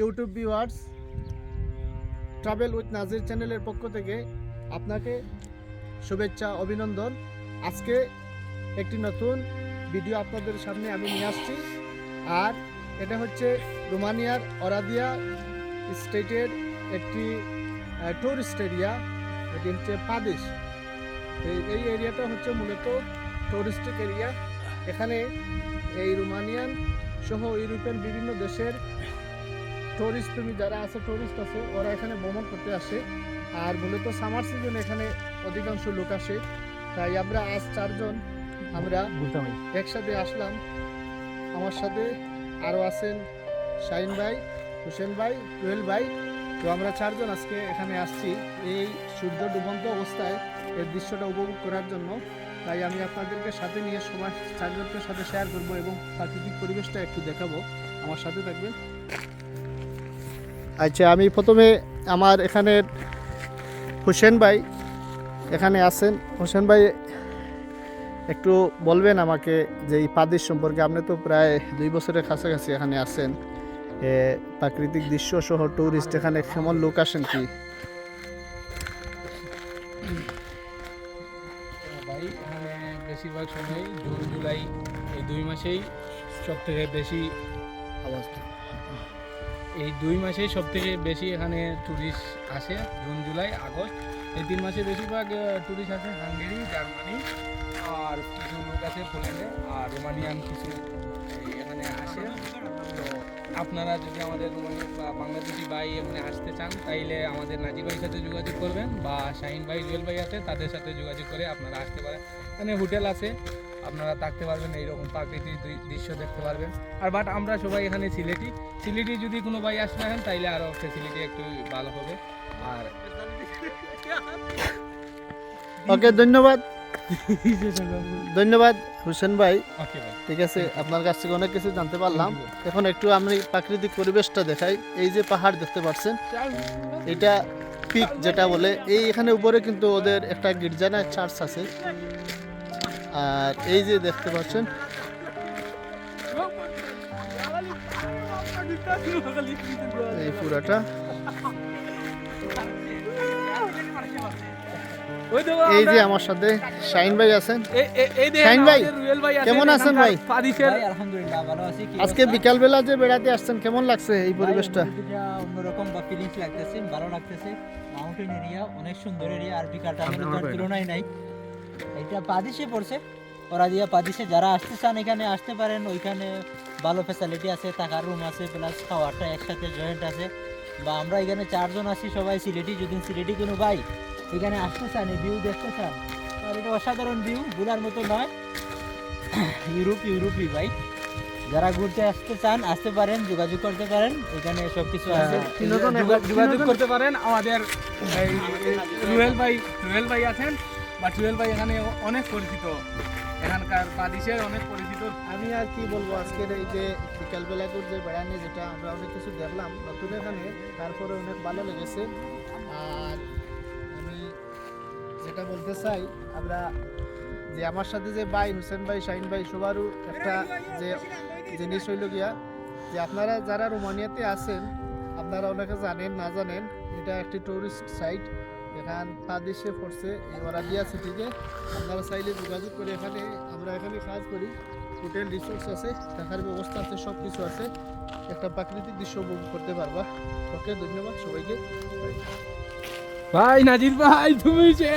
YouTube viewers, travel with নাজির চ্যানেলের পক্ষ থেকে আপনাকে শুভেচ্ছা, অভিনন্দন। আজকে একটি নতুন ভিডিও আপনাদের সামনে আমি নিয়ে আসছি। আর এটা হচ্ছে রোমানিয়ার ওরাদিয়া স্টেটের একটি টুরিস্ট এরিয়া। এটি হচ্ছে পাদিস। এই এরিয়াটা হচ্ছে মূলত টুরিস্টিক এরিয়া। এখানে এই রোমানিয়ান সহ ইউরোপের বিভিন্ন দেশের টুরিস্ট প্রেমী যারা আছে, টুরিস্ট আছে, ওরা এখানে ভ্রমণ করতে আসে। আর মূলত সামার সিজনে এখানে অধিকাংশ লোক আসে। তাই আমরা আজ চারজন আমরা একসাথে আসলাম। আমার সাথে আরও আছেন শাহিন ভাই, হোসেন ভাই, টুয়েল ভাই। তো আমরা চারজন আজকে এখানে আসছি এই সূর্য ডুবন্ত অবস্থায় এর দৃশ্যটা উপভোগ করার জন্য। তাই আমি আপনাদেরকে সাথে নিয়ে সবাই চারজনকে সাথে শেয়ার করব এবং প্রাকৃতিক পরিবেশটা একটু দেখাবো। আমার সাথে থাকবেন। আচ্ছা, আমি প্রথমে আমার এখানে হোসেন ভাই এখানে আছেন। হোসেন ভাই একটু বলবেন আমাকে যে এই পাদিস সম্পর্কে। আপনি তো প্রায় 2 বছরের কাছাকাছি এখানে আছেন। প্রাকৃতিক দৃশ্য সহ টুরিস্ট এখানে কেমন লোক আসেন কি? ভাই, এখানে বেশিরভাগ সময় জুন জুলাই এই 2 মাসেই সব থেকে বেশি এই 2 মাসেই সব থেকে বেশি এখানে টুরিস্ট আসে। জুন জুলাই আগস্ট এই 3 মাসে বেশিরভাগ টুরিস্ট আসে। হাঙ্গেরি, জার্মানি আর কিছু লোক আছে পোল্যান্ডে আর রোমানিয়ান কিছু এখানে আসে। তো আপনারা যদি আমাদের রোমানিয়ান বা বাংলাদেশি ভাই এখানে আসতে চান তাইলে আমাদের নাজির ভাইয়ের সাথে যোগাযোগ করবেন, বা শাহিন ভাই, জুয়েল ভাই আছে, তাদের সাথে যোগাযোগ করে আপনারা আসতে পারেন। এখানে হোটেল আছে, আপনারা থাকতে পারবেন, এইরকম প্রাকৃতিক দৃশ্য দেখতে পারবেন। আর বাট আমরা সবাই এখানে সিলেটি যদি কোনো ভাই আসতে পারেন তাইলে আরও ফ্যাসিলিটি একটু ভালো হবে। আর ওকে, ধন্যবাদ ধন্যবাদ হোসেন ভাই। ওকে ভাই, ঠিক আছে, আপনার কাছ থেকে অনেক কিছু জানতে পারলাম। এখন একটু আমি প্রাকৃতিক পরিবেশটা দেখাই। এই যে পাহাড় দেখতে পাচ্ছেন, এটা পিক যেটা বলে। এই এখানে উপরে কিন্তু ওদের একটা গির্জা না চার্চ আছে। আর এই যে দেখতে পাচ্ছেন, এই পুরাটা। এই যে আমার সাথে শাহিন ভাই আছেন। শাহিন ভাই, কেমন আছেন ভাই? আলহামদুলিল্লাহ ভালো আছি। আজকে বিকাল বেলা যে বেড়াতে আসছেন, কেমন লাগছে এই পরিবেশটা? অন্যরকম বা ফিলিংস লাগতেছে, ভালো লাগতেছে। মাউন্টেন এরিয়া, অনেক সুন্দর এরিয়া। আর বিকালটা আমাদের তুলনাই নাই। এটা পাদিশে পড়ছে, ওরাদিয়া পাদিশে। যারা আসতে চান এখানে আসতে পারেন। ওইখানে ভালো ফ্যাসিলিটি আছে, থাকার রুম আছে, প্লাস খাওয়ারটা একসাথে জয়েন্ট আছে। বা আমরা এখানে 4 জন আছি, সবাই সিলেটি। যদি সিলেটি কোনো ভাই এখানে আসতে চান, এই ভিউ দেখতে চান, আর এটা অসাধারণ ভিউ, ভুলার মতো নয়। ইউরোপি ভাই, যারা ঘুরতে আসতে চান আসতে পারেন, যোগাযোগ করতে পারেন। এখানে সবকিছু আছে, যোগাযোগ করতে পারেন। আমাদের রুয়েল ভাই আছেন, বা টুয়েল ভাই এখানে অনেক পরিচিত, এখানকার পাদিশের অনেক পরিচিত। আমি আর কি বলবো, আজকের এই যে বিকালবেলা করে যে বেড়ানি, যেটা আমরা অনেক কিছু দেখলাম নতুন এখানে, তারপরে অনেক ভালো লেগেছে। আর আমি যেটা বলতে চাই, আমরা যে আমার সাথে যে ভাই হোসেন ভাই, শাহিন ভাই, সবারও একটা যে জিনিস হইল গিয়া, যে আপনারা যারা রোমানিয়াতে আছেন, আপনারা অনেকে জানেন না জানেন, এটা একটি টুরিস্ট সাইট। এখান পাদিশে পড়ছে এই ওরাদিয়া সিটিতে। আপনারা চাইলে যোগাযোগ করে এখানে, আমরা এখানে কাজ করি। হোটেল, রিসোর্স আছে, থাকার ব্যবস্থা আছে, সব কিছু আছে। একটা প্রাকৃতিক দৃশ্য উপভোগ করতে পারবা। ওকে, ধন্যবাদ সবাইকে। ভাই নাজির ভাই, তুমি যে